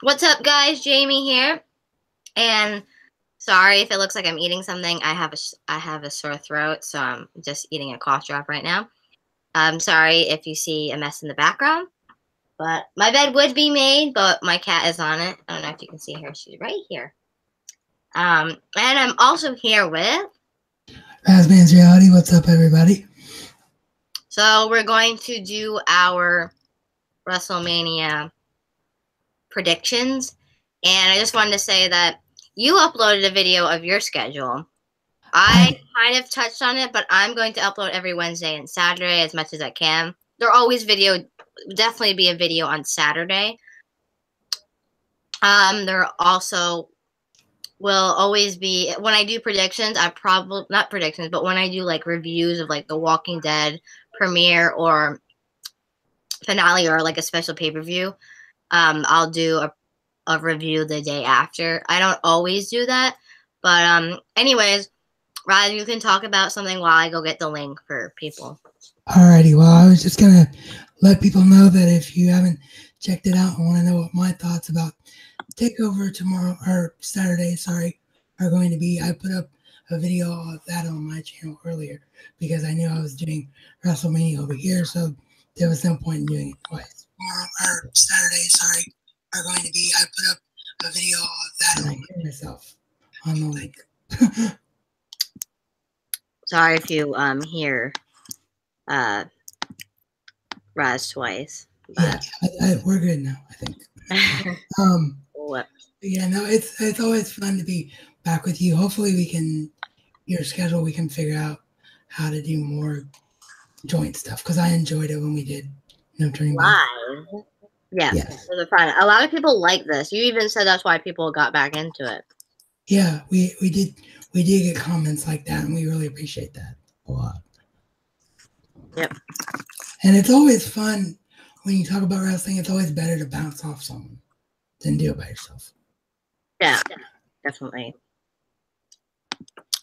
What's up, guys? Jamie here, and sorry if it looks like I'm eating something. I have a sore throat, so I'm just eating a cough drop right now. I'm sorry if you see a mess in the background, but my bed would be made, but my cat is on it. I don't know if you can see her. She's right here. And I'm also here with. Razman's Reality, what's up, everybody? So we're going to do our WrestleMania predictions, and I just wanted to say that you uploaded a video of your schedule. I kind of touched on it, but I'm going to upload every Wednesday and Saturday as much as I can. There'll always definitely be a video on Saturday. There also will always be, when I do predictions, not predictions, but when I do like reviews of like The Walking Dead premiere or finale or like a special pay-per-view, I'll do a review the day after. I don't always do that, but anyways, Rod, you can talk about something while I go get the link for people. Alrighty, well, I was just going to let people know that if you haven't checked it out and want to know what my thoughts about TakeOver tomorrow, or Saturday, are going to be, I put up a video of that on my channel earlier because I knew I was doing WrestleMania over here, so there was no point in doing it twice. Tomorrow, or Saturday, are going to be, I put up a video of that, and I hear myself on the link. Sorry if you hear Raz twice. Yeah. We're good now, I think. What? Yeah, no, it's always fun to be back with you. Hopefully your schedule, we can figure out how to do more joint stuff, because I enjoyed it when we did Turning live. Yeah, yes. It was fun. A lot of people like this. You even said that's why people got back into it. Yeah, we did get comments like that, and we really appreciate that a lot. Yep. And it's always fun when you talk about wrestling. It's always better to bounce off someone than do it by yourself. Yeah, definitely.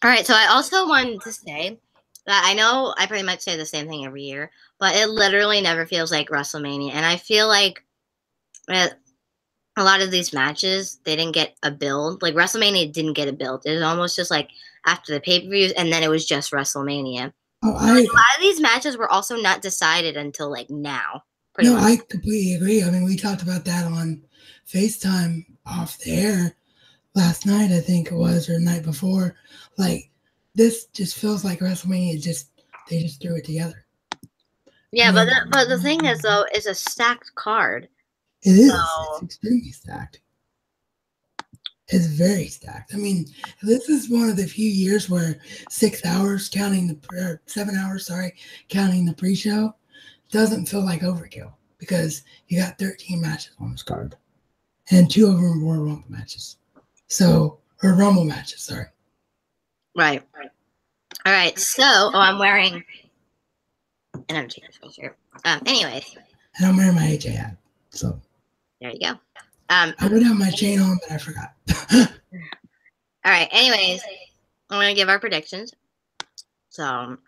All right, so I also wanted to say that I know I pretty much say the same thing every year, but it literally never feels like WrestleMania. And I feel like a lot of these matches, they didn't get a build. Like WrestleMania didn't get a build. It was almost just like after the pay-per-views, and then it was just WrestleMania. Oh, a lot of these matches were also not decided until like now. No, much. I completely agree. I mean, we talked about that on FaceTime off the air last night, I think it was, or the night before. Like, this just feels like WrestleMania. They just threw it together. Yeah, but the thing is, though, it's a stacked card. It is. So, it's extremely stacked. It's very stacked. I mean, this is one of the few years where 6 hours or 7 hours, counting the pre-show, doesn't feel like overkill, because you got 13 matches on this card, and 2 of them were Rumble matches. So, or Rumble matches, sorry. Right. All right. So, I'm wearing an Undertaker shirt. Anyways. And I'm wearing my AJ hat. So. There you go. I would have my chain on, but I forgot. All right. Anyways, I'm going to give our predictions. So, I'm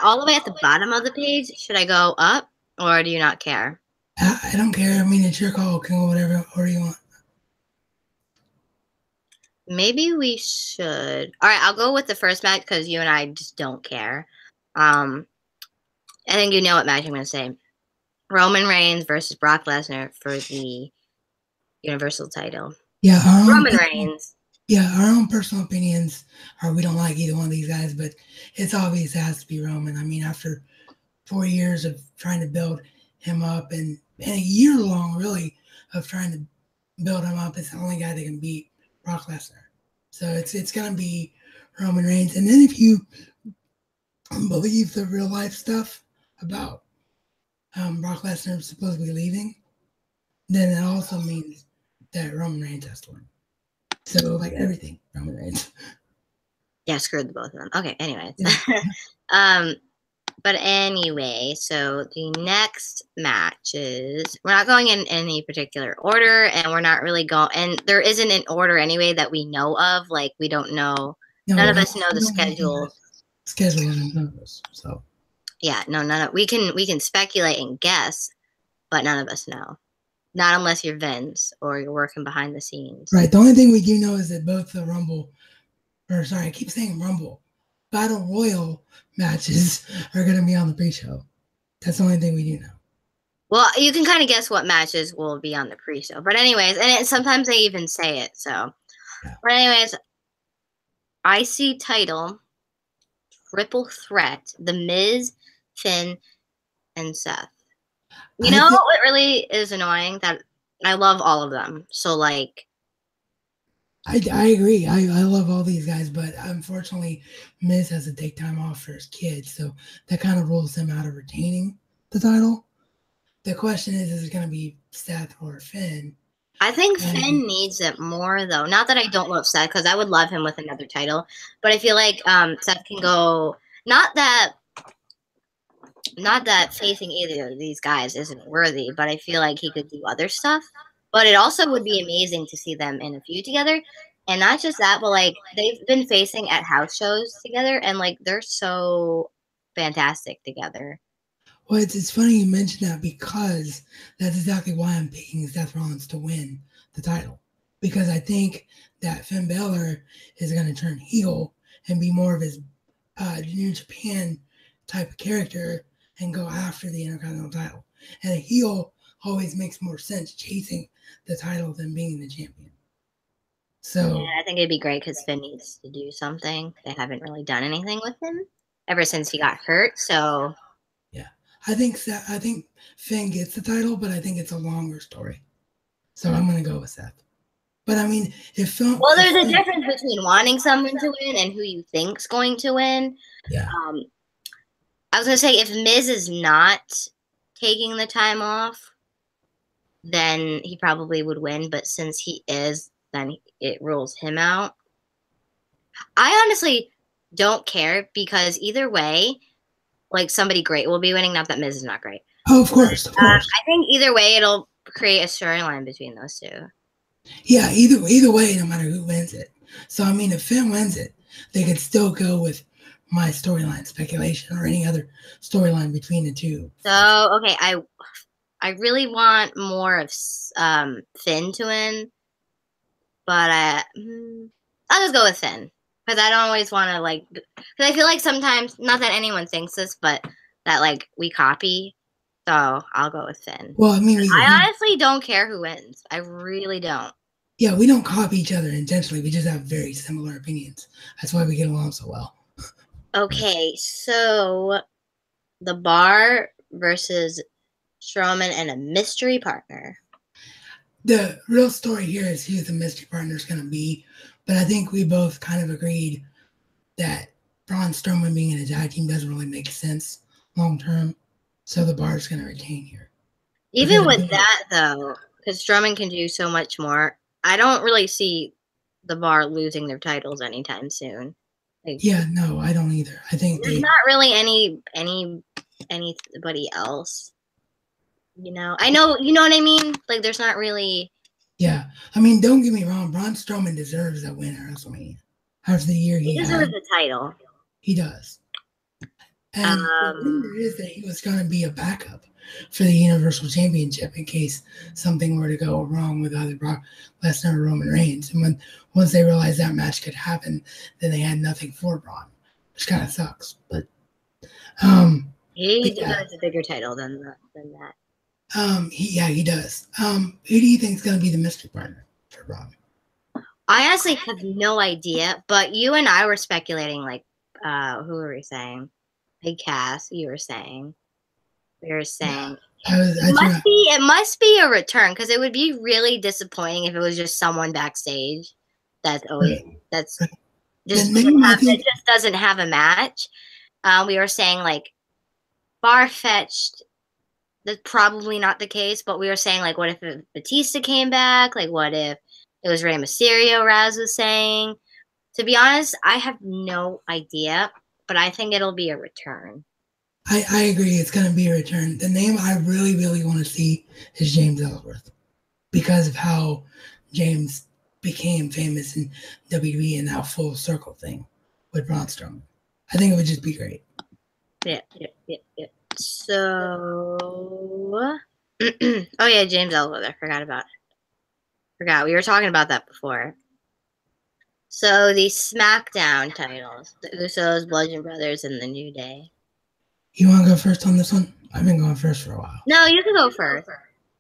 all the way at the bottom of the page. Should I go up, or do you not care? I don't care. I mean, it's your call. Can go whatever you want. Maybe we should. All right, I'll go with the first match because you and I just don't care. I think you know what match I'm going to say. Roman Reigns versus Brock Lesnar for the Universal title. Yeah, Roman Reigns. Yeah, our own personal opinions are we don't like either one of these guys, but it's obvious it has to be Roman. I mean, after 4 years of trying to build him up, and a year long, really, of trying to build him up, it's the only guy that can beat Brock Lesnar. So it's going to be Roman Reigns. And then if you believe the real life stuff about Brock Lesnar supposedly leaving, then it also means that Roman Reigns has to win. So, like, everything, Roman Reigns. Yeah, screwed the both of them. Okay, anyways. Yeah. But anyway, so the next matches, we're not going in any particular order, and we're not really going, and there isn't an order anyway that we know of. Like, we don't know, none of us know the schedule. Schedule in front of us, so. Yeah, no, we can speculate and guess, but none of us know. Not unless you're Vince or you're working behind the scenes. Right. The only thing we do know is that both the Rumble, or sorry, I keep saying Rumble, Battle Royal matches are going to be on the pre-show. That's the only thing we do know. Well, you can kind of guess what matches will be on the pre-show. But anyways, and sometimes they even say it. So, yeah. But anyways, IC title, triple threat, The Miz, Finn, and Seth. You know what really is annoying? That I love all of them. So, like, I agree. I love all these guys, but unfortunately, Miz has to take time off for his kids, so that kind of rules him out of retaining the title. The question is it going to be Seth or Finn? I think Finn needs it more, though. Not that I don't love Seth, because I would love him with another title, but I feel like Seth can go. Not that facing either of these guys isn't worthy, but I feel like he could do other stuff. But it also would be amazing to see them in a feud together. And not just that, but like they've been facing at house shows together, and like they're so fantastic together. Well, it's funny you mentioned that because that's exactly why I'm picking Seth Rollins to win the title. Because I think that Finn Balor is going to turn heel and be more of his New Japan type of character and go after the Intercontinental title. And a heel always makes more sense chasing the title than being the champion. So yeah, I think it'd be great because Finn needs to do something. They haven't really done anything with him ever since he got hurt. So yeah, I think Finn gets the title, but I think it's a longer story. So I'm going to go with Seth. But I mean, there's a difference between wanting someone to win and who you think's going to win. Yeah. I was going to say, if Miz is not taking the time off, then he probably would win. But since he is, then it rules him out. I honestly don't care because either way, like somebody great will be winning. Not that Miz is not great. Oh, of course, of course. I think either way, it'll create a storyline between those two. Yeah, either way, no matter who wins it. So I mean, if Finn wins it, they could still go with my storyline speculation or any other storyline between the two. So okay, I really want more of Finn to win, but I'll just go with Finn because I don't always want to like. Because I feel like sometimes, not that anyone thinks this, but that like we copy. So I'll go with Finn. Well, I mean, I honestly don't care who wins. I really don't. Yeah, we don't copy each other intentionally. We just have very similar opinions. That's why we get along so well. Okay, so the Bar versus Strowman and a mystery partner. The real story here is who the mystery partner is going to be, but I think we both kind of agreed that Braun Strowman being in a tag team doesn't really make sense long term, so the Bar is going to retain here. Even with that, though, because Strowman can do so much more, I don't really see the Bar losing their titles anytime soon. Like, yeah, no, I don't either. I think there's not really anybody else. You know, you know what I mean? Like, there's not really. Yeah, I mean, don't get me wrong. Braun Strowman deserves that win at WrestleMania. After the year he deserves the title. He does. And the rumor is that he was going to be a backup for the Universal Championship in case something were to go wrong with either Brock Lesnar or Roman Reigns. And once they realized that match could happen, then they had nothing for Braun, which kind of sucks. But he deserves a bigger title than that. He does. Who do you think is going to be the mystery partner for Braun? I honestly have no idea, but you and I were speculating, like, who were we saying? Hey, Cass, you were saying. We were saying it must be a return because it would be really disappointing if it was just someone backstage just doesn't have a match. We were saying like far-fetched. That's probably not the case, but we were saying like, what if Batista came back? Like, what if it was Rey Mysterio? Raz was saying. To be honest, I have no idea, but I think it'll be a return. I agree. It's going to be a return. The name I really, really want to see is James Ellsworth because of how James became famous in WWE and that full circle thing with Braun Strowman. I think it would just be great. Yeah. So, Oh yeah, James Ellsworth. I forgot. We were talking about that before. So the SmackDown titles, the Usos, Bludgeon Brothers, and the New Day. You want to go first on this one? I've been going first for a while. No, you can go first.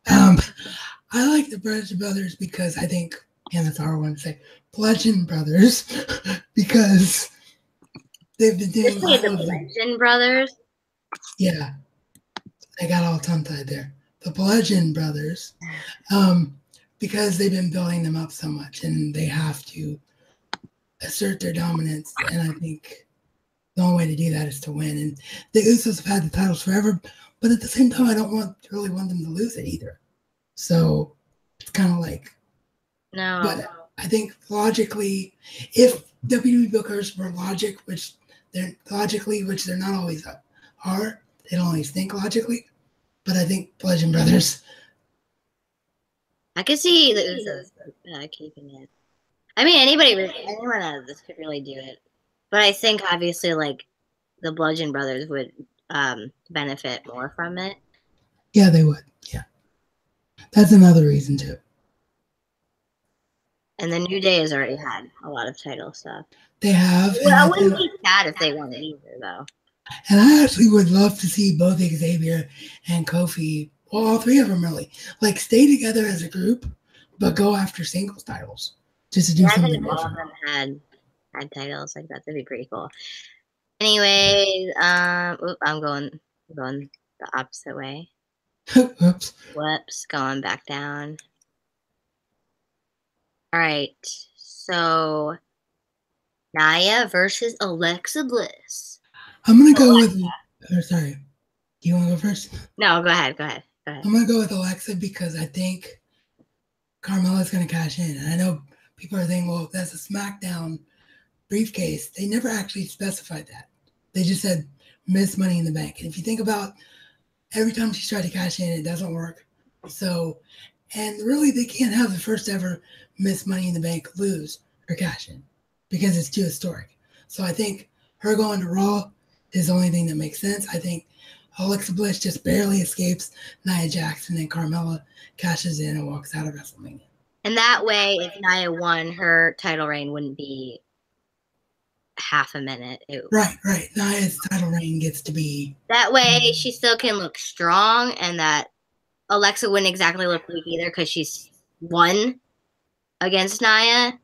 I like the Bludgeon Brothers because I think, and that's our one to say, Bludgeon Brothers, because they've been doing all of the Bludgeon Brothers. Yeah, I got all tongue-tied there. The Bludgeon Brothers, because they've been building them up so much, and they have to assert their dominance. And I think the only way to do that is to win. And the Usos have had the titles forever, but at the same time, I don't really want them to lose it either. So it's kind of like, no. But I think logically, if WWE bookers were which they're not always are, they don't always think logically. But I think Bludgeon Brothers. I could see the Usos keeping it. I mean, anyone out of this could really do it. But I think obviously, like, the Bludgeon Brothers would benefit more from it. Yeah, they would. Yeah, that's another reason too. And the New Day has already had a lot of title stuff. They have. Well, I wouldn't be sad if they won either, though. And I actually would love to see both Xavier and Kofi, well, all three of them really, like stay together as a group, but go after singles titles just to do something different. All of them had titles like that. That'd be pretty cool. Anyways, I'm going the opposite way. Whoops. Whoops, going back down. All right, so Nia versus Alexa Bliss. I'm gonna go with. Sorry, do you want to go first? No, go ahead. I'm gonna go with Alexa because I think Carmella's gonna cash in, and I know people are thinking, well, that's a SmackDown briefcase. They never actually specified that. They just said Miss Money in the Bank, and if you think about every time she's tried to cash in, it doesn't work. So, and really, they can't have the first ever Miss Money in the Bank lose or cash in because it's too historic. So I think her going to Raw is the only thing that makes sense. I think Alexa Bliss just barely escapes Nia Jax, and then Carmella cashes in and walks out of WrestleMania. And that way, if Nia won, her title reign wouldn't be half a minute. Right. Nia's title reign gets to be... That way, she still can look strong, and that Alexa wouldn't exactly look weak either because she's won against Nia,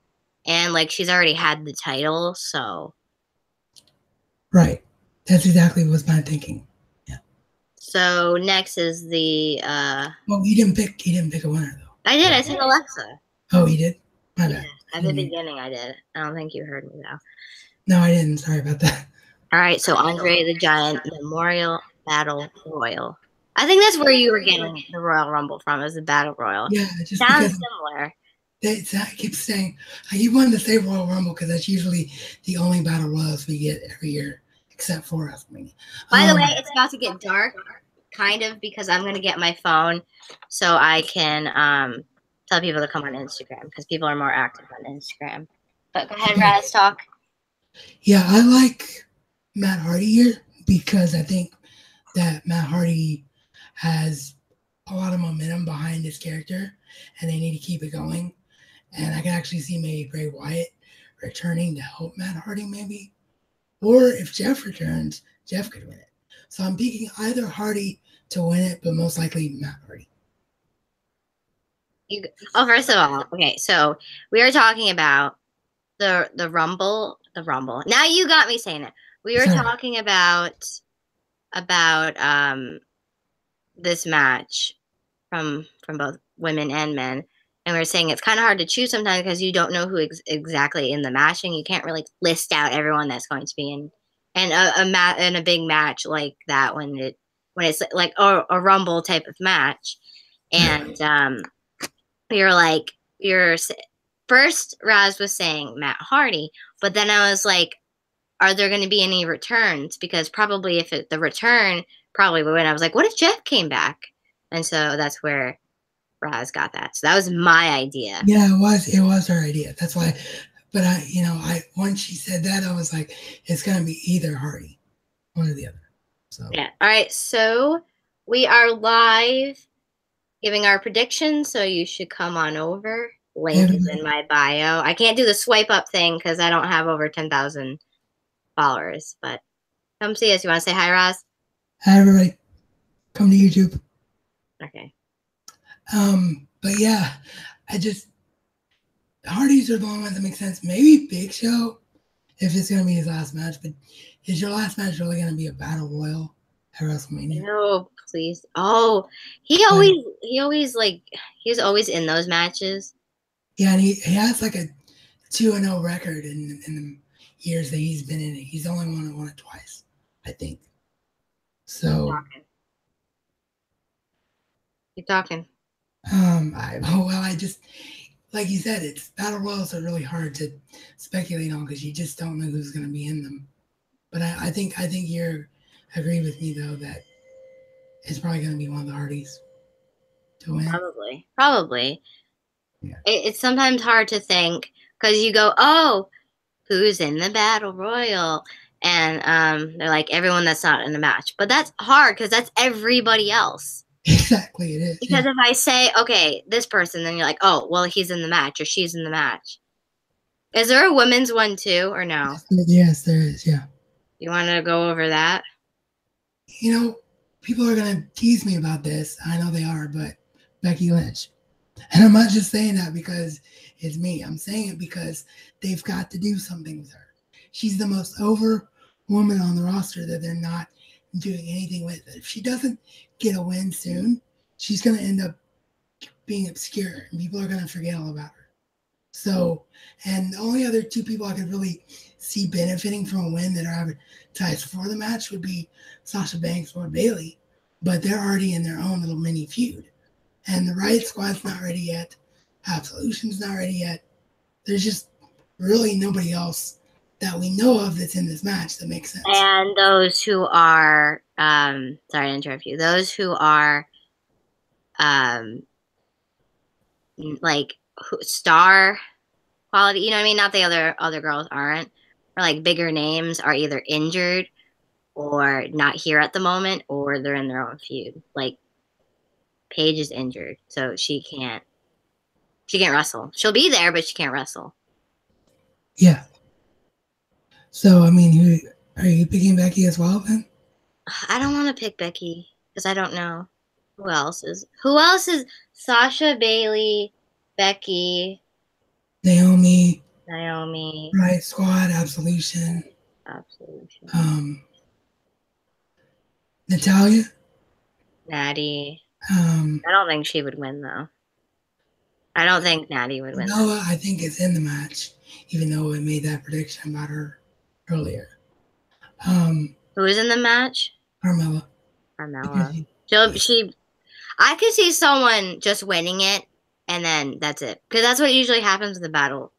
and, like, she's already had the title, so... Right. That's exactly what was my thinking. Yeah. So, next is the... Well, you didn't pick a winner, though. I did. I said Alexa. Oh, you did? My bad. At the beginning, I did. I don't think you heard me, though. No, I didn't. Sorry about that. All right, so Andre the Giant Memorial Battle Royal. I think that's where you were getting the Royal Rumble from, is the Battle Royal. Yeah, just sounds similar. I keep saying, I keep wanting to say Royal Rumble because that's usually the only Battle Royals we get every year, except for WrestleMania. By the way, it's about to get dark, kind of, because I'm going to get my phone so I can tell people to come on Instagram because people are more active on Instagram. But go ahead, Raz, talk. Yeah, I like Matt Hardy here because I think that Matt Hardy has a lot of momentum behind his character and they need to keep it going. And I can actually see maybe Bray Wyatt returning to help Matt Hardy maybe. Or if Jeff returns, Jeff could win it. So I'm picking either Hardy to win it, but most likely Matt Hardy. First of all, okay, so we are talking about the Rumble. Now you got me saying it. We were talking about this match from both women and men, and we were saying it's kind of hard to choose sometimes because you don't know who exactly in the match, and you can't really list out everyone that's going to be in a big match like that when it's like a Rumble type of match, and first Raz was saying Matt Hardy, but then I was like, are there going to be any returns? Because probably the return probably would win. I was like, what if Jeff came back? And so that's where Raz got that. So that was my idea. Yeah, it was her idea. That's why. But once she said that, I was like, it's going to be either Hardy, one or the other. So yeah. All right. So we are live giving our predictions, so you should come on over. Link is Everybody, in my bio. I can't do the swipe up thing because I don't have over 10,000 followers, but come see us. You want to say hi, Roz? hi everybody, come to YouTube. Okay. But yeah, I just Hardys are the only ones that make sense. Maybe Big Show if it's gonna be his last match. But is your last match really gonna be a battle royal at WrestleMania? No, please. Oh, he's always in those matches. Yeah, and he has like a 2-0 record in the years that he's been in it. He's the only one that won it twice, I think. So, Keep talking. I just like you said, it's battle royals are really hard to speculate on because you just don't know who's going to be in them. But I think you agree with me though that it's probably going to be one of the Hardys to win. Probably. Yeah. It's sometimes hard to think because you go, oh, who's in the battle royal? And they're like everyone that's not in the match. But that's hard because that's everybody else. Exactly, it is. Because if I say, okay, this person, then you're like, oh, well, he's in the match or she's in the match. Is there a women's one too or no? Yes, there is. Yeah. You want to go over that? You know, people are going to tease me about this. I know they are, but Becky Lynch. And I'm not just saying that because it's me. I'm saying it because they've got to do something with her. She's the most over woman on the roster that they're not doing anything with. If she doesn't get a win soon, she's going to end up being obscure and people are going to forget all about her. So, and the only other two people I could really see benefiting from a win that are advertised for the match would be Sasha Banks or Bayley, but they're already in their own little mini feud. And the Riot Squad's not ready yet. Absolution's not ready yet. There's just really nobody else that we know of that's in this match that makes sense. And those who are, sorry to interrupt you, those who are, like star quality, you know what I mean? Not the other girls aren't, or like bigger names are either injured or not here at the moment, or they're in their own feud. Like Paige is injured, so she can't wrestle. She'll be there, but she can't wrestle. Yeah. So I mean, are you picking Becky as well then? I don't want to pick Becky because I don't know who else is Sasha, Bayley, Becky, Naomi, Riot Squad, Absolution. Natalia, Natty. I don't think she would win though. I don't think Natty would win. Noah, I think is in the match, even though we made that prediction about her earlier. Who is in the match? Carmella. I could see someone just winning it, and then that's it. Because that's what usually happens in the battle.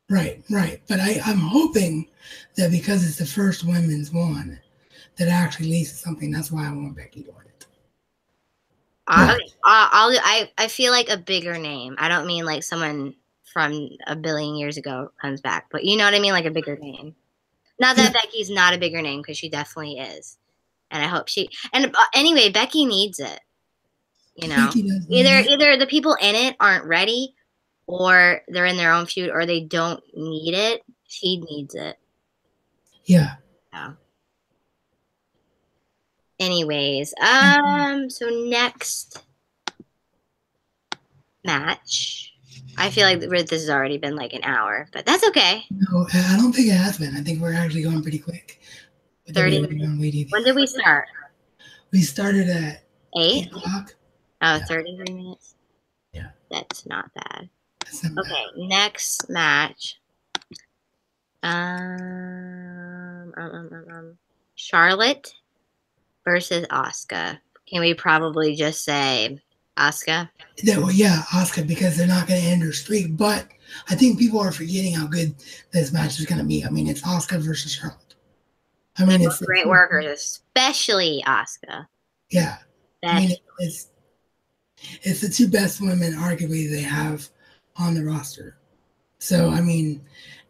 Right. But I'm hoping that because it's the first women's one, that actually leads to something. That's why I want Becky to win it. I feel like a bigger name. I don't mean like someone from a billion years ago comes back, but you know what I mean, like a bigger name. Not that Becky's not a bigger name, because she definitely is, and I hope she. And anyway, Becky needs it. You know, either the people in it aren't ready, or they're in their own feud, or they don't need it. She needs it. Yeah. Anyways, so next match. I feel like this has already been like an hour, but that's okay. No, I don't think it has been. I think we're actually going pretty quick. 30 When did we start? We started at 8 o'clock. Oh, 33 minutes? Yeah. That's not bad. Okay, bad. Next match. Charlotte versus Asuka. Can we probably just say Asuka? Yeah, Asuka, because they're not going to end her streak. But I think people are forgetting how good this match is going to be. I mean, it's Asuka versus Charlotte. I mean, it's great workers, especially Asuka. Yeah. I mean, it's the two best women, arguably, they have on the roster. So, I mean,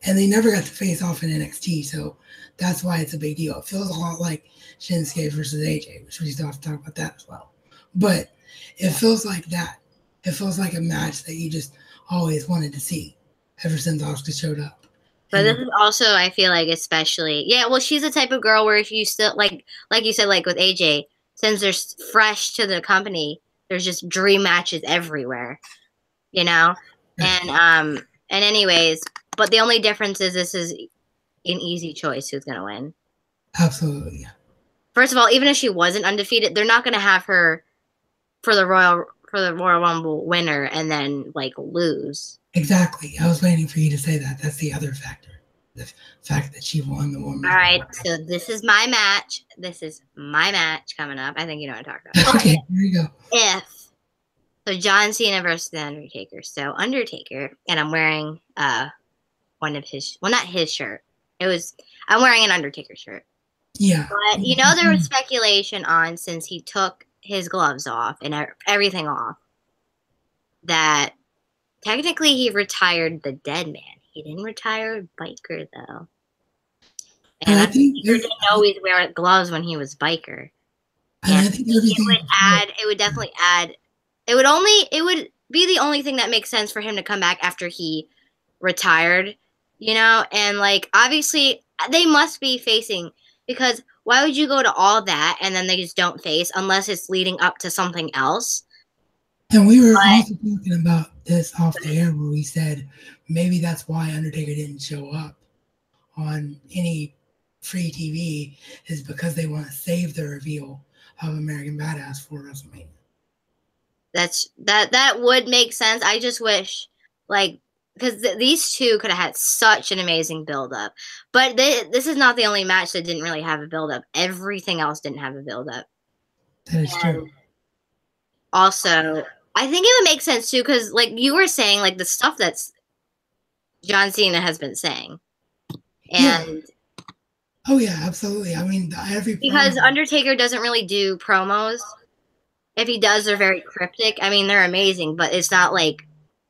and they never got to face off in NXT, so that's why it's a big deal. It feels a lot like Shinsuke versus AJ, which we still have to talk about that as well. But it feels like that. It feels like a match that you just always wanted to see ever since Oscar showed up. But this is also, I feel like, especially, yeah, well, she's the type of girl where if you still, like you said, like with AJ, since they're fresh to the company, there's just dream matches everywhere, you know? And anyways, but the only difference is this is an easy choice who's going to win. Absolutely. First of all, even if she wasn't undefeated, they're not going to have her for the Royal Rumble winner and then like lose. Exactly. I was waiting for you to say that. That's the other factor. The fact that she won the women's. All right, so this is my match. This is my match coming up. I think you know what I'm talking about. Okay, here you go. So John Cena versus the Undertaker. So Undertaker, and I'm wearing one of his, well, not his shirt. I'm wearing an Undertaker shirt. Yeah. But you know there was speculation on, since he took his gloves off and everything off, that technically he retired the dead man. He didn't retire Biker though. And I think he didn't always wear gloves when he was Biker. And I think it would definitely add. It would be the only thing that makes sense for him to come back after he retired, you know? And like obviously they must be facing, because why would you go to all that and then they just don't face unless it's leading up to something else? And we were also talking about this off the air where we said maybe that's why Undertaker didn't show up on any free TV, is because they want to save the reveal of American Badass for WrestleMania. That would make sense. I just wish, like, because these two could have had such an amazing build-up. But this is not the only match that didn't really have a build-up. Everything else didn't have a build-up. That is true. Also, I think it would make sense, too, because, like, you were saying, like, the stuff that's John Cena has been saying. And... Yeah. Oh, yeah, absolutely. I mean, because Undertaker doesn't really do promos. If he does, they're very cryptic. I mean, they're amazing, but it's not like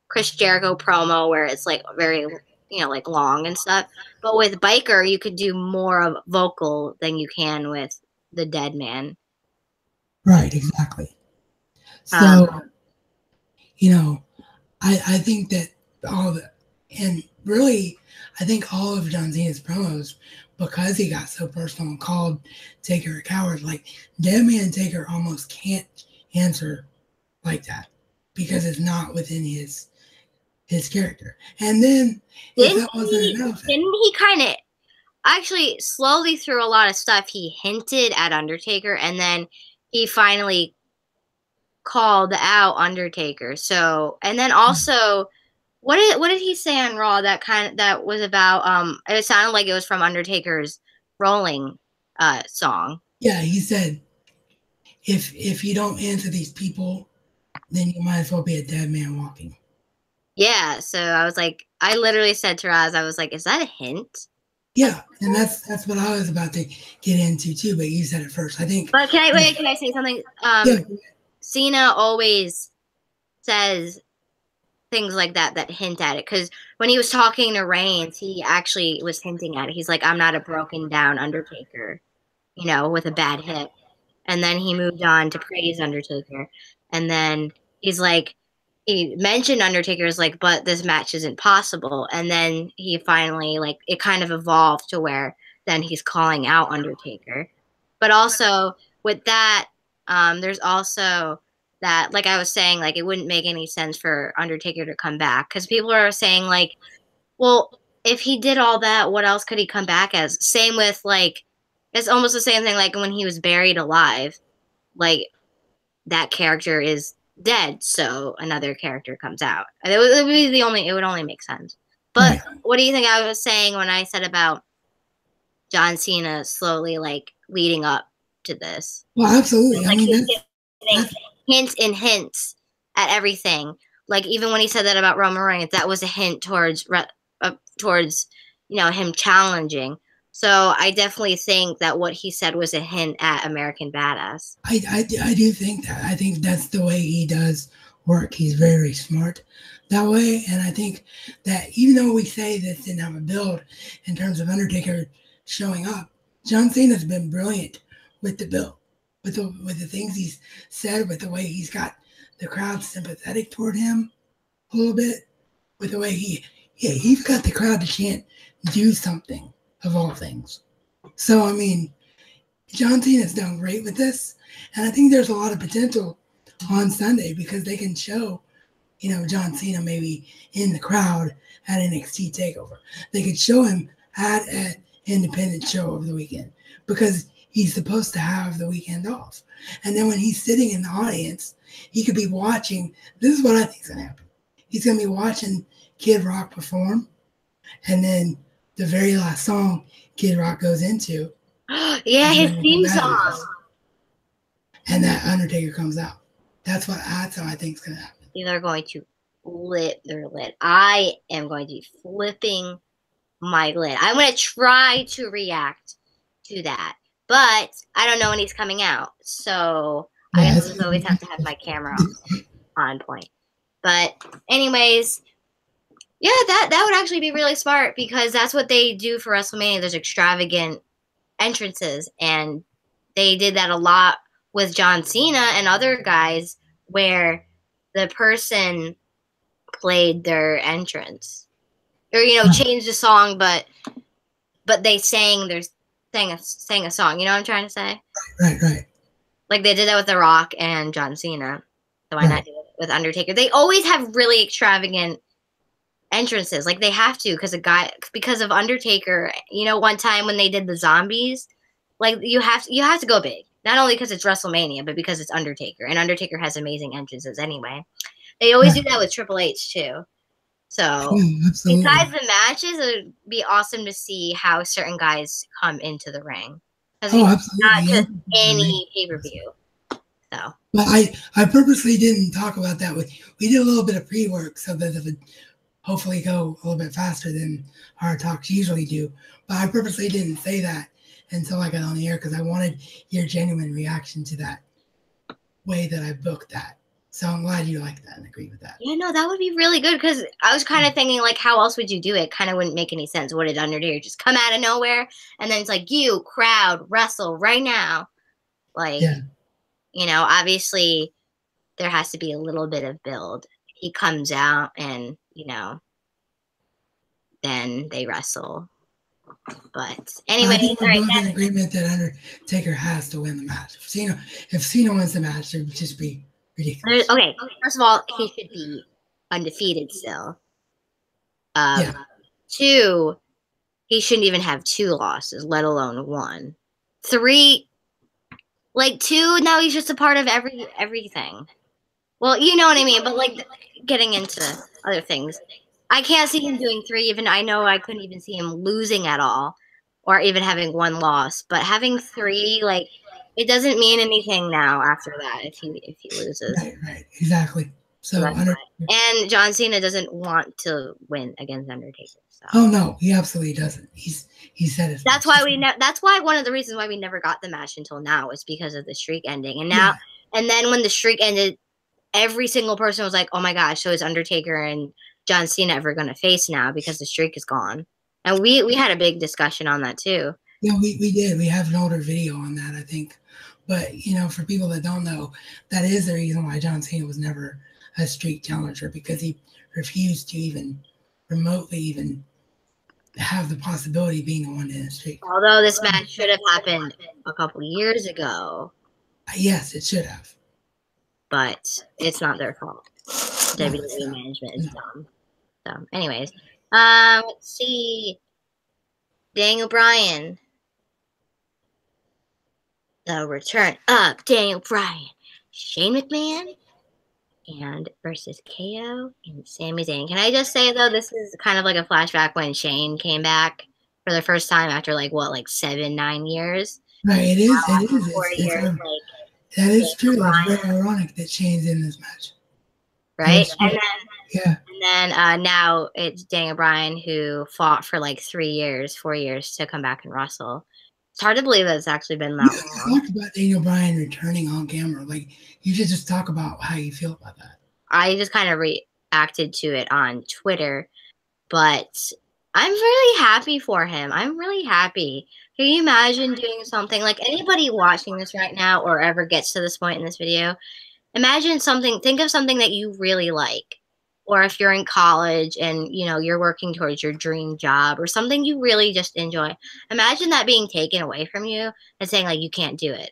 Chris Jericho promo where it's like very, you know, like long and stuff. But with Biker, you could do more of vocal than you can with the dead man. Right, exactly. So, you know, I think that and really, I think all of John Cena's promos, because he got so personal and called Taker a coward, like Dead Man Taker almost can't answer like that because it's not within his character. And then didn't he kind of actually slowly through a lot of stuff he hinted at Undertaker, and then he finally called out Undertaker. So, and then also what did he say on Raw that was about it sounded like it was from Undertaker's Rolling song. Yeah, he said if you don't answer these people, then you might as well be a dead man walking. Yeah, so I was like, I literally said to Raz, I was like, is that a hint? Yeah, and that's what I was about to get into too, but you said it first. I think. But can I say something? Yeah. Cena always says things like that hint at it, because when he was talking to Reigns, he actually was hinting at it. He's like, I'm not a broken down Undertaker, you know, with a bad hip. And then he moved on to praise Undertaker. And then he's like, he mentioned Undertaker's like, but this match isn't possible. And then he finally, like, it kind of evolved to where then he's calling out Undertaker. But also with that, there's also that, like I was saying, like, it wouldn't make any sense for Undertaker to come back, because people are saying, like, well, if he did all that, what else could he come back as? Same with, like, it's almost the same thing like when he was buried alive. Like, that character is dead, so another character comes out. It would only make sense. But what do you think I was saying when I said about John Cena slowly, like, leading up to this? Well, absolutely. Like, I mean, that's hints and hints at everything. Like, even when he said that about Roman Reigns, that was a hint towards you know, him challenging. So I definitely think that what he said was a hint at American Badass. I do think that. I think that's the way he does work. He's very smart that way. And I think that even though we say this didn't have a build in terms of Undertaker showing up, John Cena's been brilliant with the build. with the things he's said, with the way he's got the crowd sympathetic toward him a little bit, with the way he's got the crowd to chant "Do something" of all things. So I mean, John Cena's done great with this, and I think there's a lot of potential on Sunday because they can show, John Cena maybe in the crowd at NXT Takeover. They could show him at an independent show over the weekend because he's supposed to have the weekend off. And then when he's sitting in the audience, he could be watching. This is what I think is going to happen. He's going to be watching Kid Rock perform, and then the very last song Kid Rock goes into. Yeah, his theme song. And that Undertaker comes out. That's how I think is going to happen. They're going to flip their lid. I am going to be flipping my lid. I'm going to try to react to that. But I don't know when he's coming out. So I always have to have my camera on point. But anyways, yeah, that would actually be really smart because that's what they do for WrestleMania. There's extravagant entrances. And they did that a lot with John Cena and other guys where the person played their entrance. Or, changed the song, but they sang a song. You know what I'm trying to say? Right. Like they did that with The Rock and John Cena. So why not do it with Undertaker? They always have really extravagant entrances. Like they have to because of Undertaker. One time when they did the zombies, like you have to go big. Not only because it's WrestleMania, but because it's Undertaker. And Undertaker has amazing entrances anyway. They always do that with Triple H too. So besides the matches, it would be awesome to see how certain guys come into the ring. Because not just any pay-per-view. So. But I purposely didn't talk about that. We did a little bit of pre-work so that it would hopefully go a little bit faster than our talks usually do. But I purposely didn't say that until I got on the air because I wanted your genuine reaction to that way that I booked that. So I'm glad you like that and agree with that. Yeah, no, that would be really good because I was kind of thinking, like, how else would you do it? Kind of wouldn't make any sense. What did Undertaker just come out of nowhere? And then it's like, you, crowd, wrestle right now. Like, obviously there has to be a little bit of build. He comes out and, then they wrestle. But anyway, I think we're both in agreement that Undertaker has to win the match. If Cena wins the match, it would just be ridiculous. Okay, first of all, he should be undefeated still. 2, he shouldn't even have 2 losses, let alone 1. 3, 2, now he's just a part of everything. Well, you know what I mean, but getting into other things. I can't see him doing 3, even I know I couldn't even see him losing at all or even having 1 loss, but having 3, it doesn't mean anything now after that if he loses. Right, exactly. So and John Cena doesn't want to win against Undertaker. So. Oh no, he absolutely doesn't. He said it. That's why one of the reasons why we never got the match until now is because of the streak ending. And now and then when the streak ended, every single person was like, "Oh my gosh, so is Undertaker and John Cena ever going to face now because the streak is gone?" And we had a big discussion on that too. Yeah, we did. We have an older video on that, I think. But, for people that don't know, that is the reason why John Cena was never a streak challenger because he refused to even remotely even have the possibility of being the one in a streak. Although this match should have happened a couple years ago. Yes, it should have. But it's not their fault. WWE management is dumb. So, anyways, let's see. Daniel Bryan. The return of Daniel Bryan, Shane McMahon, and versus KO and Sami Zayn. Can I just say though, this is kind of like a flashback when Shane came back for the first time after 7-9 years. Right, it is. It is. 4 years. That is true. It's very ironic that Shane's in this match. Right, and then now it's Daniel Bryan who fought for 4 years to come back and wrestle. It's hard to believe that it's actually been that long. Talk about Daniel Bryan returning on camera. You should just talk about how you feel about that. I just kind of reacted to it on Twitter, but I'm really happy for him. I'm really happy. Can you imagine doing something like anybody watching this right now or ever gets to this point in this video? Imagine something, think of something that you really like. Or if you're in college and, you're working towards your dream job or something you really just enjoy. Imagine that being taken away from you and saying like you can't do it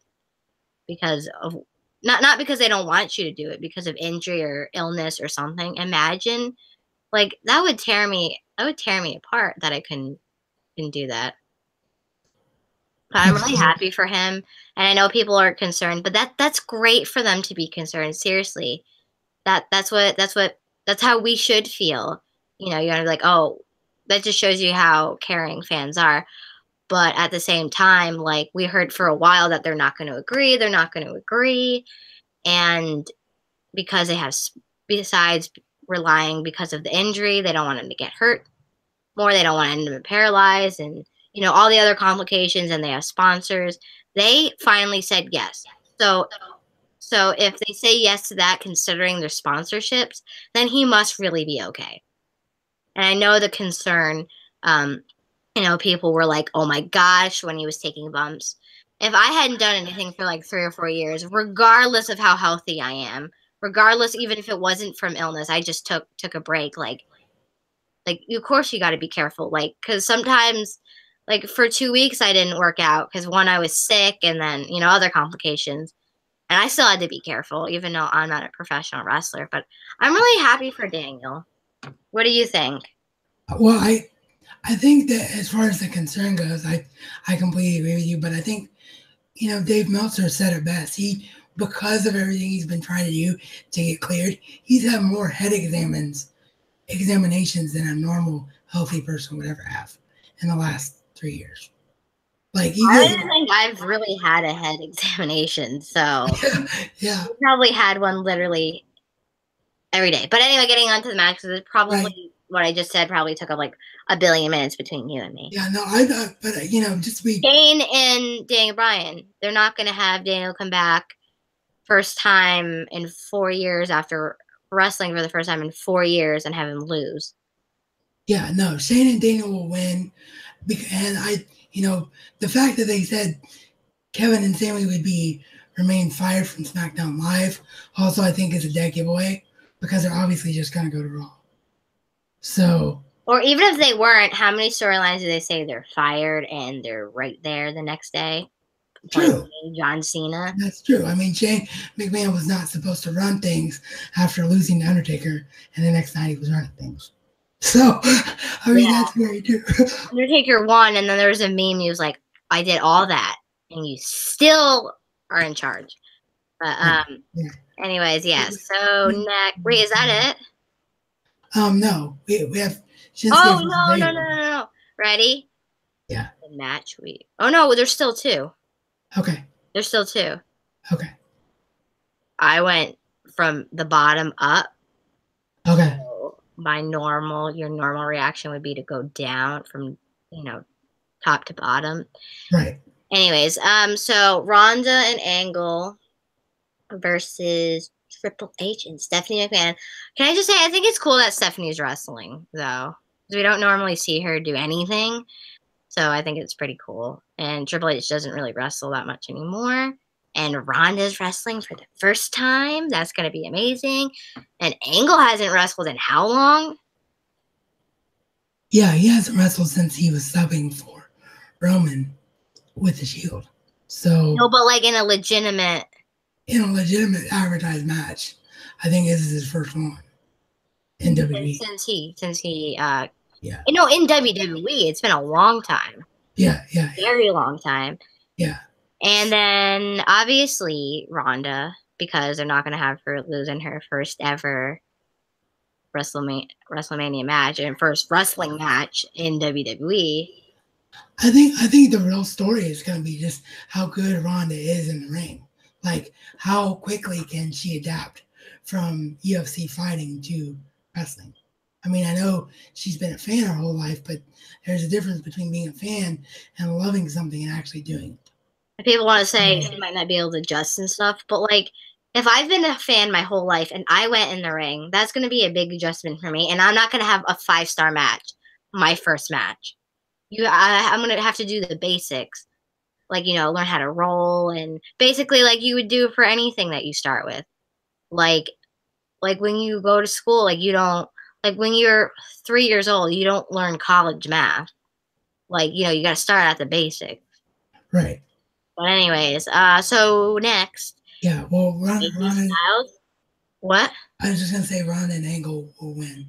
because of not because they don't want you to do it, because of injury or illness or something. Imagine like that would tear me apart that I can do that. But I'm really Absolutely. happy for him, and I know people are concerned, but that's great for them to be concerned. Seriously, that's how we should feel. You're like, oh, that just shows you how caring fans are. But at the same time, like we heard for a while that they're not going to agree, and because they have, besides relying because of the injury, they don't want him to get hurt more. They don't want to end up paralyzed and, all the other complications, and they have sponsors. They finally said yes. So if they say yes to that, considering their sponsorships, then he must really be okay. And I know the concern, people were like, oh my gosh, when he was taking bumps. If I hadn't done anything for like 3 or 4 years, regardless of how healthy I am, regardless, even if it wasn't from illness, I just took a break. Like of course you got to be careful, like because sometimes like for 2 weeks I didn't work out because one, I was sick, and then other complications, and I still had to be careful even though I'm not a professional wrestler. But I'm really happy for Daniel. What do you think? Well, I think that as far as the concern goes, I completely agree with you. But I think Dave Meltzer said it best. Because of everything he's been trying to do to get cleared, he's had more head examinations than a normal healthy person would ever have in the last 3 years. Like he I goes, don't think I've really had a head examination, so yeah, I probably had one literally every day. But anyway, getting on to the match, because it's right, probably what I just said probably took up like a billion minutes between you and me. yeah. No, but just be Kane and Daniel Bryan, they're not going to have Daniel come back first time in 4 years after wrestling for the first time in 4 years and have him lose. yeah. No, Shane and Daniel will win, and the fact that they said Kevin and Sammy would be remain fired from SmackDown Live also I think is a dead giveaway because they're obviously just gonna go to Raw. So Or even if they weren't, how many storylines do they say they're fired and they're right there the next day? true. Appointing John Cena. That's true. I mean, Shane McMahon was not supposed to run things after losing the Undertaker, and the next night he was running things. So, I mean, Yeah. that's very true. Undertaker won, and then there was a meme. He was like, I did all that, and you still are in charge. But, Yeah. anyways, yeah. So, next. Wait, is that it? No, we have Shinsuke Oh, versus no, no, no, Vader. no, no. Ready? Yeah. The match Oh, no, there's still two. Okay. There's still two. Okay. I went from the bottom up. Okay. So your normal reaction would be to go down from, top to bottom. Right. Anyways, so Ronda and Angle versus Triple H and Stephanie McMahon. Can I just say, I think it's cool that Stephanie's wrestling, though, because we don't normally see her do anything. So I think it's pretty cool. And Triple H doesn't really wrestle that much anymore. And Ronda's wrestling for the first time. That's going to be amazing. And Angle hasn't wrestled in how long? Yeah, he hasn't wrestled since he was subbing for Roman with the Shield. So, No, but like in a legitimate advertised match, I think this is his first one in WWE. since he Yeah. in WWE, it's been a long time. Yeah. Very long time. Yeah. And then obviously Ronda, because they're not going to have her losing her first ever WrestleMania match and first wrestling match in WWE. I think the real story is going to be just how good Ronda is in the ring. Like, how quickly can she adapt from UFC fighting to wrestling? I mean, I know she's been a fan her whole life, but there's a difference between being a fan and loving something and actually doing it. People want to say she might not be able to adjust and stuff, but like, if I've been a fan my whole life and I went in the ring, that's going to be a big adjustment for me. And I'm not going to have a 5-star match my first match. I'm gonna have to do the basics, like learn how to roll and basically like you would do for anything that you start with, like when you go to school, like you don't like when you're 3 years old, you don't learn college math. Like you got to start at the basics. Right. But anyways, so next, Yeah. Well, AJ Styles. What? I was just gonna say Ronda and Angle will win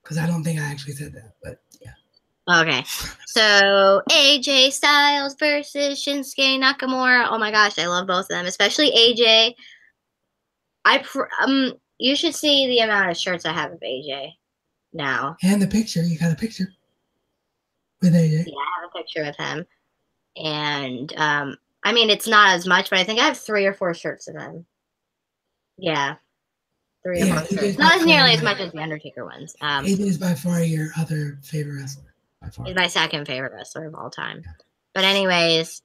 because I don't think I actually said that, but yeah. Okay, so AJ Styles versus Shinsuke Nakamura. Oh my gosh, I love both of them, especially AJ. You should see the amount of shirts I have of AJ now. And the picture, you got a picture with AJ. Yeah, I have a picture with him, and I mean it's not as much, but I think I have 3 or 4 shirts of him. Yeah, 3 or 4 shirts. Not as nearly as much as the Undertaker ones. AJ is by far your other favorite wrestler. By far. He's my second favorite wrestler of all time. Yeah. But anyways,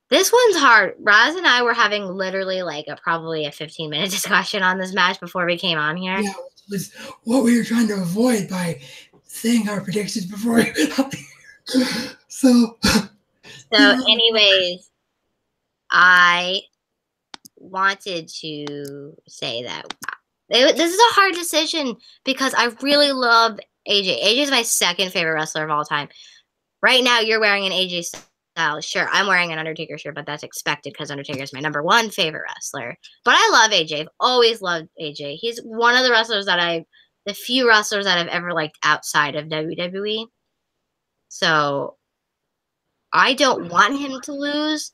this one's hard. Raz and I were having literally like probably a 15-minute discussion on this match before we came on here. Yeah, it was what we were trying to avoid by saying our predictions before we went on here. So anyways, I wanted to say that this is a hard decision because I really love AJ. AJ is my second favorite wrestler of all time. Right now, you're wearing an AJ Styles shirt. I'm wearing an Undertaker shirt, but that's expected because Undertaker is my number 1 favorite wrestler. But I love AJ. I've always loved AJ. He's one of the few wrestlers that I've ever liked outside of WWE. So I don't want him to lose,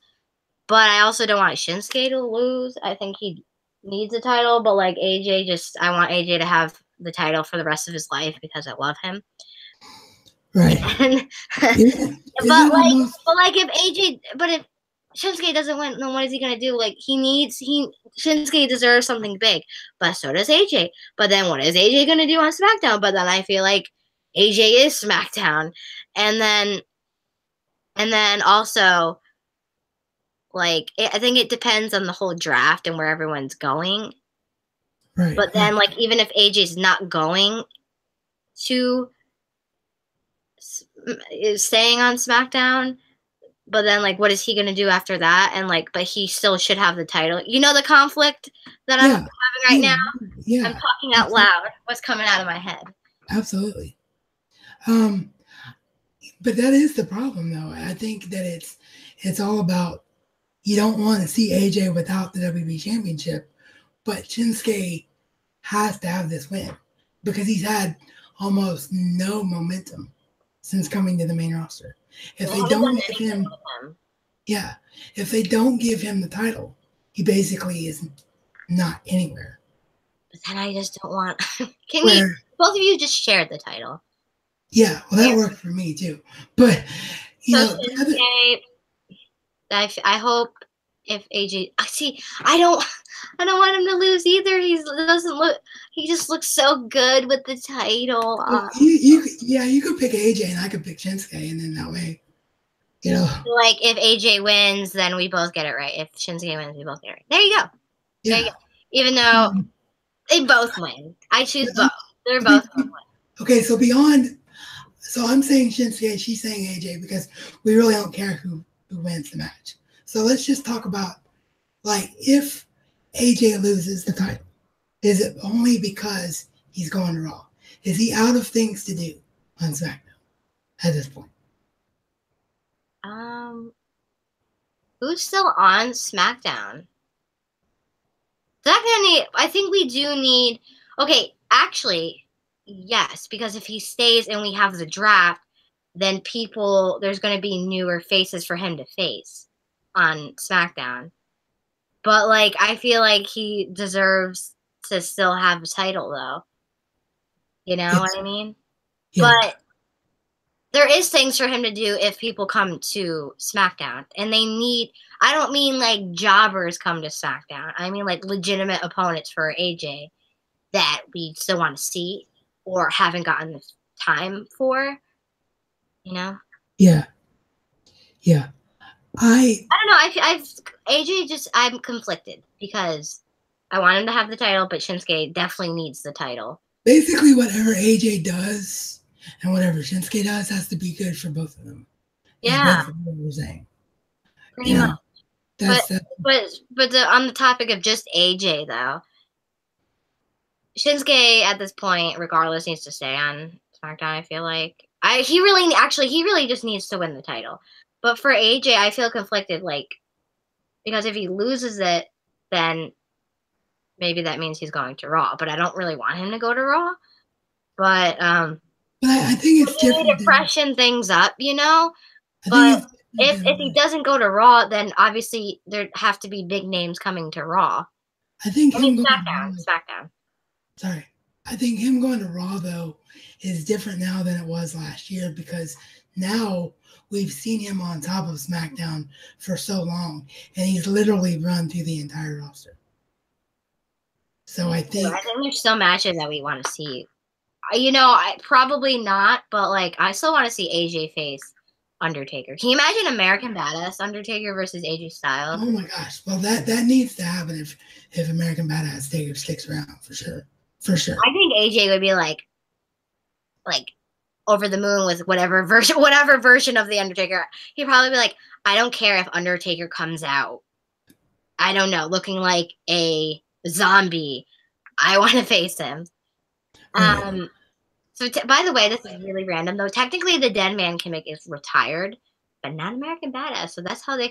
but I also don't want Shinsuke to lose. I think he needs a title, but like AJ, I want AJ to have the title for the rest of his life because I love him. Right. But if Shinsuke doesn't win, then what is he gonna do? Like Shinsuke deserves something big, but so does AJ. But then what is AJ gonna do on SmackDown? But then I feel like AJ is SmackDown, and then also like I think it depends on the whole draft and where everyone's going. Right. But then like even if AJ's not going to is staying on SmackDown, but then like what is he gonna do after that? And like but he still should have the title. The conflict that I'm having right now? Yeah. I'm talking out loud. What's coming out of my head? Absolutely. But that is the problem though. I think that it's all about you don't want to see AJ without the WWE Championship, but Shinsuke has to have this win because he's had almost no momentum since coming to the main roster. If they don't give him, if they don't give him the title, he basically is not anywhere. But then I just don't want. Both of you just shared the title? Yeah, well, that worked for me too. But I hope if AJ, I don't want him to lose either. He just looks so good with the title. Well, you could pick AJ and I could pick Shinsuke, and then that way, like if AJ wins, then we both get it right. If Shinsuke wins, we both get it right. There you go. Yeah. There you go. Even though they both win, I choose both. They're both going to win. Okay, so I'm saying Shinsuke, she's saying AJ because we really don't care who wins the match. So let's just talk about, like, if AJ loses the title, is it only because he's going to Raw? Is he out of things to do on SmackDown at this point? Who's still on SmackDown? I think we do need. Okay, actually, yes, because if he stays and we have the draft, then there's going to be newer faces for him to face on SmackDown. But like, I feel like he deserves to still have a title, though. You know what I mean? Yeah. But there is things for him to do if people come to SmackDown. And I don't mean like jobbers come to SmackDown. I mean like legitimate opponents for AJ that we still want to see or haven't gotten the time for. Yeah. I don't know. I'm conflicted because I want him to have the title, but Shinsuke definitely needs the title. Basically, whatever AJ does And whatever Shinsuke does has to be good for both of them. Is Yeah, basically what we're saying. pretty much. But That's on the topic of just AJ though, Shinsuke at this point, regardless, needs to stay on SmackDown. I feel like he really just needs to win the title. But for AJ, I feel conflicted, like because if he loses it, then maybe that means he's going to Raw. But I don't really want him to go to Raw. But I think it's you need different. to freshen things up, you know. I But think if he doesn't go to Raw, then obviously there have to be big names coming to Raw. I think I mean him going SmackDown. Sorry. I think him going to Raw though is different now than it was last year because now we've seen him on top of SmackDown for so long and he's literally run through the entire roster. So I think there's still matches that we want to see. You know, I probably not, but like I still want to see AJ face Undertaker. Can you imagine American Badass Undertaker versus AJ Styles? oh my gosh. Well that needs to happen if American Badass Taker sticks around for sure. For sure. I think AJ would be like over the moon with whatever version of the Undertaker. He'd probably be like, I don't care if Undertaker comes out, I don't know, looking like a zombie. I want to face him. Right. So by the way, this is really random though. Technically, the Dead Man gimmick is retired, but not American Badass. So that's how they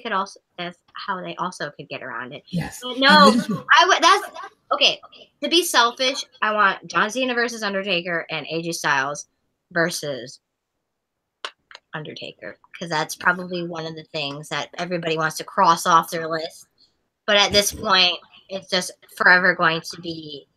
also could get around it. Yes. But no, I would. That's okay. To be selfish, I want John Cena versus Undertaker and AJ Styles versus Undertaker because that's probably one of the things that everybody wants to cross off their list. But at this point, it's just forever going to be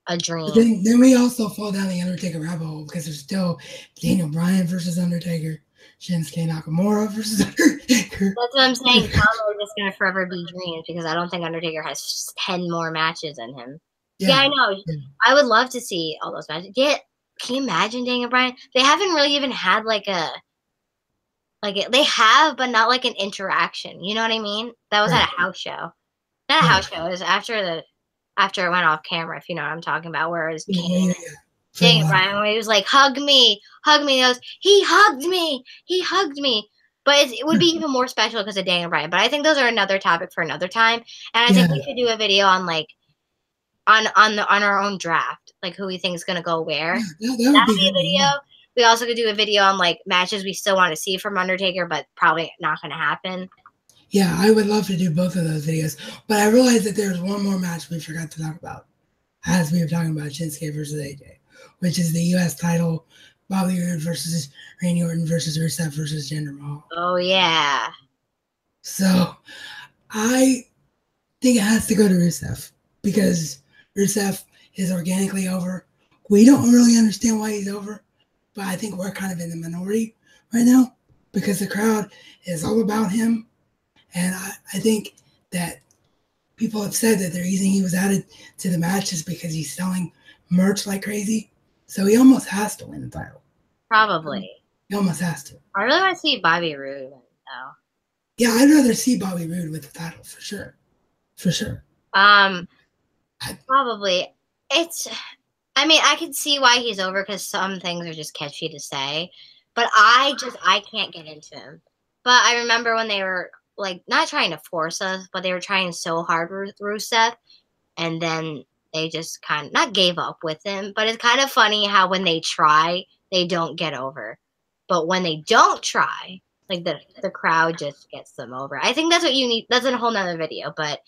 a dream. But then we also fall down the Undertaker rabbit hole because there's still Daniel Bryan versus Undertaker, Shinsuke Nakamura versus Undertaker. That's what I'm saying. It's just gonna forever be dreams because I don't think Undertaker has 10 more matches in him. Yeah, I know. Yeah. I would love to see all those matches. Yeah, can you imagine Daniel Bryan? They haven't really even had they have, but not like an interaction. You know what I mean? That was at a house show. Not a house show. It was after it went off camera, if you know what I'm talking about, where it was Daniel Bryan, where he was like, hug me. He goes, he hugged me. But it would be even more special because of Daniel Bryan. But I think those are another topic for another time. And I think we should do a video on on our own draft, like who we think is gonna go where. That would be a video. Yeah. We also could do a video on matches we still want to see from Undertaker, but probably not gonna happen. Yeah, I would love to do both of those videos. But I realized that there's one more match we forgot to talk about as we were talking about Shinsuke versus AJ, which is the U.S. title, Bobby Roode versus Randy Orton versus Rusev versus Jinder Mahal. Oh, yeah. So I think it has to go to Rusev because Rusev is organically over. We don't really understand why he's over, but I think we're kind of in the minority right now because the crowd is all about him. And I think that people have said that the reason he was added to the match is because he's selling merch like crazy. So he almost has to win the title. Probably. He almost has to. I really want to see Bobby Roode, though. Yeah, I'd rather see Bobby Roode with the title for sure. For sure. Probably. I can see why he's over because some things are just catchy to say. But I can't get into him. But I remember when they were not trying to force us, but they were trying so hard with Rusev, and then they just kind of not gave up with him. But it's kind of funny how when they try, they don't get over. But when they don't try, the crowd just gets them over. I think that's what you need. That's a whole nother video, but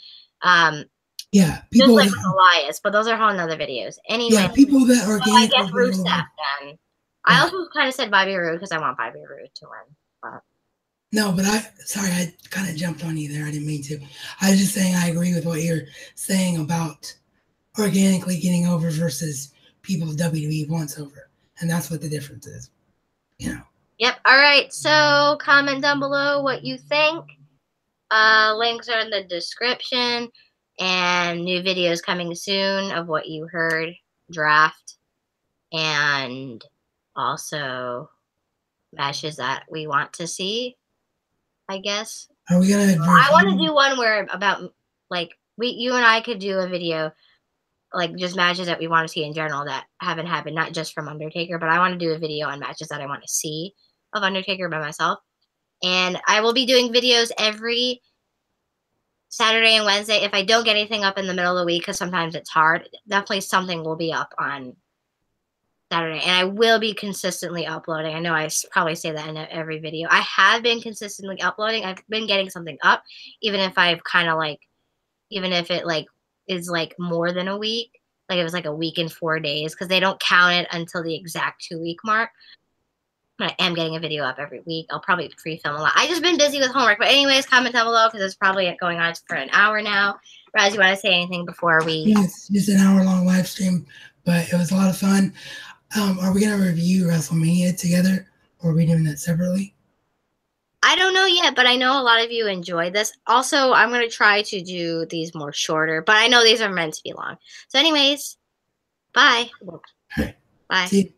yeah, people just with Elias, but those are whole nother videos. Anyway, yeah, people that are I guess Rusev then. I also kind of said Bobby Roode because I want Bobby Roode to win. But. No, but I kind of jumped on you there. I didn't mean to. I was just saying I agree with what you're saying about organically getting over versus people WWE wants over. And that's what the difference is. You know. Yep. All right. So comment down below what you think. Links are in the description. And new videos coming soon of what you heard, draft, and also matches that we want to see. I guess. Are we gonna? I want to do one where about you and I could do a video like just matches that we want to see in general that haven't happened, not just from Undertaker, but I want to do a video on matches that I want to see of Undertaker by myself. And I will be doing videos every Saturday and Wednesday. If I don't get anything up in the middle of the week, because sometimes it's hard, definitely something will be up on Saturday. And I will be consistently uploading. I know I probably say that in every video. I have been consistently uploading. I've been getting something up, even if I've kind of like, even if it like is like more than a week, like it was like a week and 4 days, because they don't count it until the exact 2-week mark. But I am getting a video up every week. I'll probably pre-film a lot. I just been busy with homework. But anyways, comment down below because it's probably going on for an hour now. Raz, you want to say anything before we? Yes, just an hour-long live stream, but it was a lot of fun. Are we going to review WrestleMania together, or are we doing that separately? I don't know yet, but I know a lot of you enjoyed this. Also, I'm going to try to do these more shorter, but I know these are meant to be long. So anyways, bye. All right. Bye. See you.